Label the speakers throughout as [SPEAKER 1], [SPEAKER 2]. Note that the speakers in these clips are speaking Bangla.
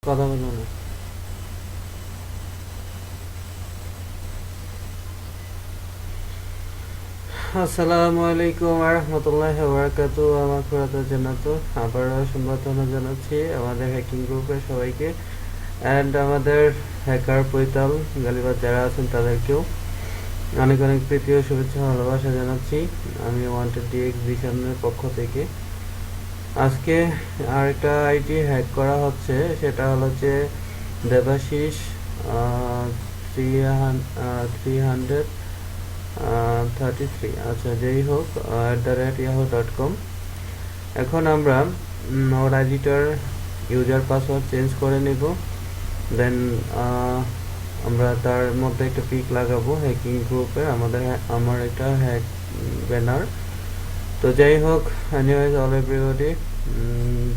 [SPEAKER 1] কথা বলো না। আসসালামু আলাইকুম রহমতুল্লাহ বারাকাতু। আমার খুরাতে জানাতো আবারও সম্বর্ধনা জানাচ্ছি আমাদের হ্যাকিং গ্রুপের সবাইকে অ্যান্ড আমাদের হ্যাকার পৈতাল গালিবাদ যারা আছেন তাদেরকেও অনেক অনেক প্রীতি ও শুভেচ্ছা ভালোবাসা জানাচ্ছি আমি ওয়ান্টেড ডিএক্স ভিশনের পক্ষ থেকে। আজকে আরেকটা আইটি হ্যাক করা হচ্ছে, সেটা হলো যে দেবাশিস 300 33। আচ্ছা, যেই হোক, @yahoo.com। এখন আমরা ওর আইডিটার ইউজার পাসওয়ার্ড চেঞ্জ করে নেব। দেন আমরা তার মধ্যে একটা পিক লাগাবো হ্যাকিং গ্রুপে, আমার একটা হ্যাক ব্যানার। তো যাই হোক, এনিওয়েজ অল এভরিবডি,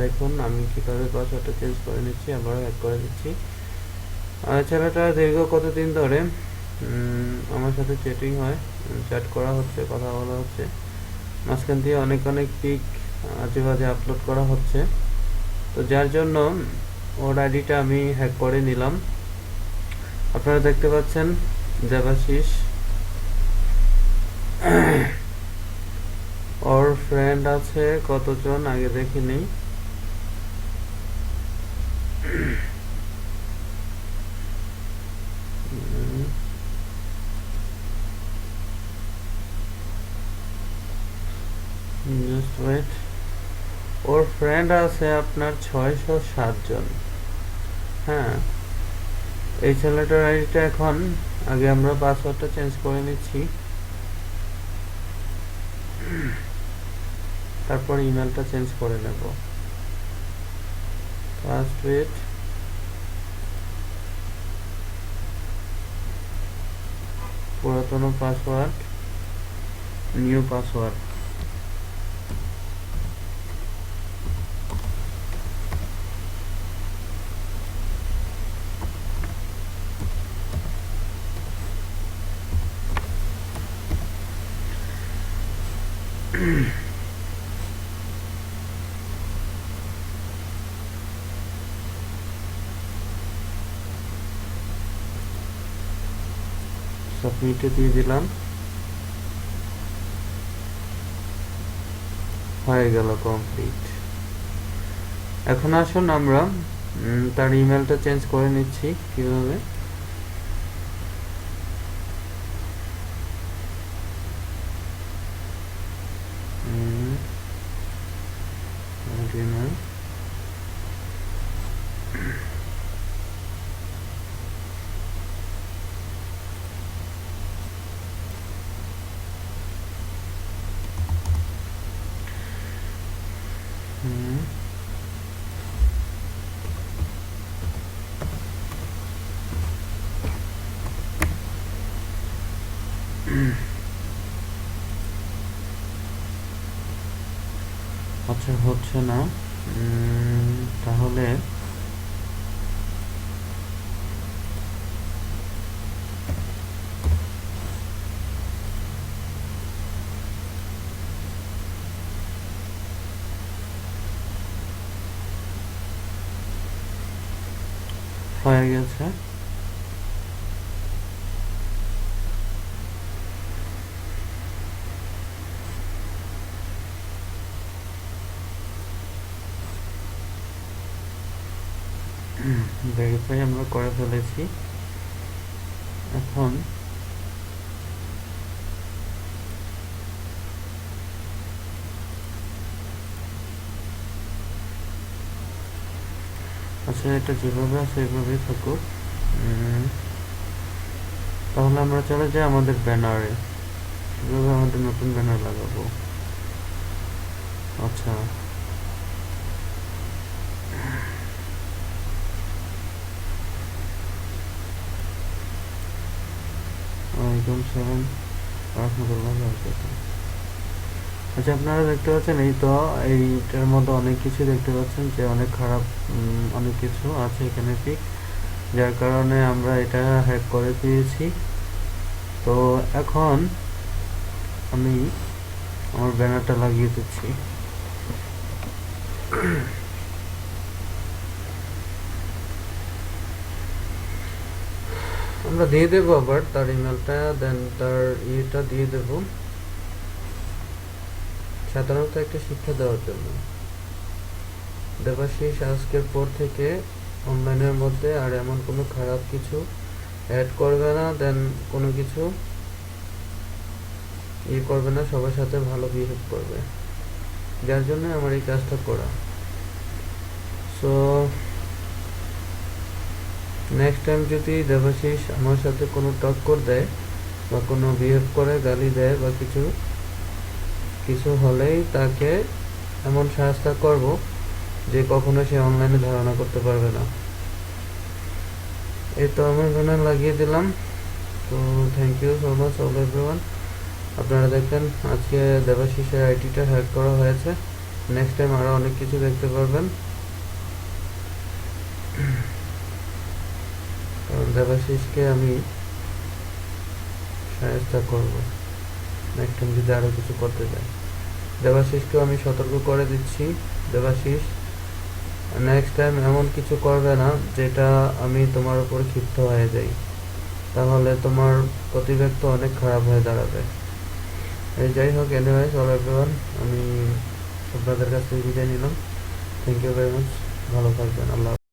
[SPEAKER 1] দেখুন আমি কীভাবে পাসওয়ার্ডটা চেঞ্জ করে নিচ্ছি, আবার হ্যাক করে দিচ্ছি। ছেলেটা দীর্ঘ কতদিন ধরে আমার সাথে চ্যাটিং হয়, চ্যাট করা হচ্ছে, কথা বলা হচ্ছে, মাঝখান দিয়ে অনেক অনেক পিক আজে বাজে আপলোড করা হচ্ছে। তো যার জন্য ওর আইডিটা আমি হ্যাক করে নিলাম। আপনারা দেখতে পাচ্ছেন দেবাশিস, ওর ফ্রেন্ড আছে কতজন আগে দেখি নেই। জাস্ট ওয়েট, ওর ফ্রেন্ড আছে আপনার 607 জন। হ্যাঁ, এই ছেলেটার আইডিটা এখন আগে আমরা পাসওয়ার্ডটা চেঞ্জ করে নিচ্ছি, তারপর ইমেলটা চেঞ্জ করে নেব। ফার্স্ট ওয়েট, পুরাতন পাসওয়ার্ড, নিউ পাসওয়ার্ড। সাবমিটে দিয়ে দিলাম, হয়ে গেল কমপ্লিট। এখন আসুন আমরা তার ইমেলটা চেঞ্জ করে নিচ্ছি কিভাবে। ইমেল আচ্ছা, হচ্ছে না। তাহলে হয়ে গেছে। ভেরিফাই আমরা করে ফেলেছি। এখন আচ্ছা, এটা যেভাবে আছে এভাবেই থাকুক। তাহলে আমরা চলে যাই আমাদের ব্যানারে, কিভাবে আমাদের নতুন ব্যানার লাগাবো। আচ্ছা, ওয়ালাইকুম সালাম রহমতুল্লাহ বারাকাতুহু। আচ্ছা, আপনারা দেখতে পাচ্ছেন, এই তো এইটার মধ্যে অনেক কিছু দেখতে পাচ্ছেন যে অনেক খারাপ অনেক কিছু আছে এখানে পিক, যার কারণে আমরা এটা হ্যাক করে পেয়েছি। তো এখন আমি আমার ব্যানারটা লাগিয়ে দিচ্ছি। আমরা দিয়ে দেবো আবার তার ইমেলটা, দেন তার ইয়েটা দিয়ে দেব, সাধারণত একটা শিক্ষা দেওয়ার জন্য। দেবাশিস আজকের পর থেকে অনলাইনের মধ্যে আর এমন কোনো খারাপ কিছু অ্যাড করবে না, দেন কোনো কিছু করবে না, সবার সাথে ভালো বিহেভ করবে, যার জন্য আমার এই কাজটা করা। সো নেক্সট টাইম যদি দেবাশিস আমার সাথে কোনো টক্কর দেয় বা কোনো বিহেভ করে, গালি দেয় বা কিছু কিছু হলেই তাকে এমন শাস্তি করব যে কখনো সে অনলাইনে ধারণা করতে পারবে না। এই তো আমি এখানে লাগিয়ে দিলাম। তো thank you so much all everyone. আপনারা দেখেন আজকে দেবাশিসের আইডিটা হ্যাক করা হয়েছে। নেক্সট টাইম আরও অনেক কিছু দেখতে পারবেন, কারণ দেবাশিসকে আমি সাহায্য করব নেক্সট টাইম যদি আরও কিছু করতে চাই। দেবাশিসকেও আমি সতর্ক করে দিচ্ছি, দেবাশিস নেক্সট টাইম এমন কিছু করবে না যেটা আমি তোমার উপর ক্ষিপ্ত হয়ে যাই, তাহলে তোমার প্রতিব্যক্ত অনেক খারাপ হয়ে দাঁড়াবে। এই যাই হোক, এনিওয়েজ অল এভরিওয়ান, আমি আপনাদের কাছ থেকে বিদায় নিলাম। থ্যাংক ইউ ভেরি মাচ, ভালো থাকবেন, আল্লাহ।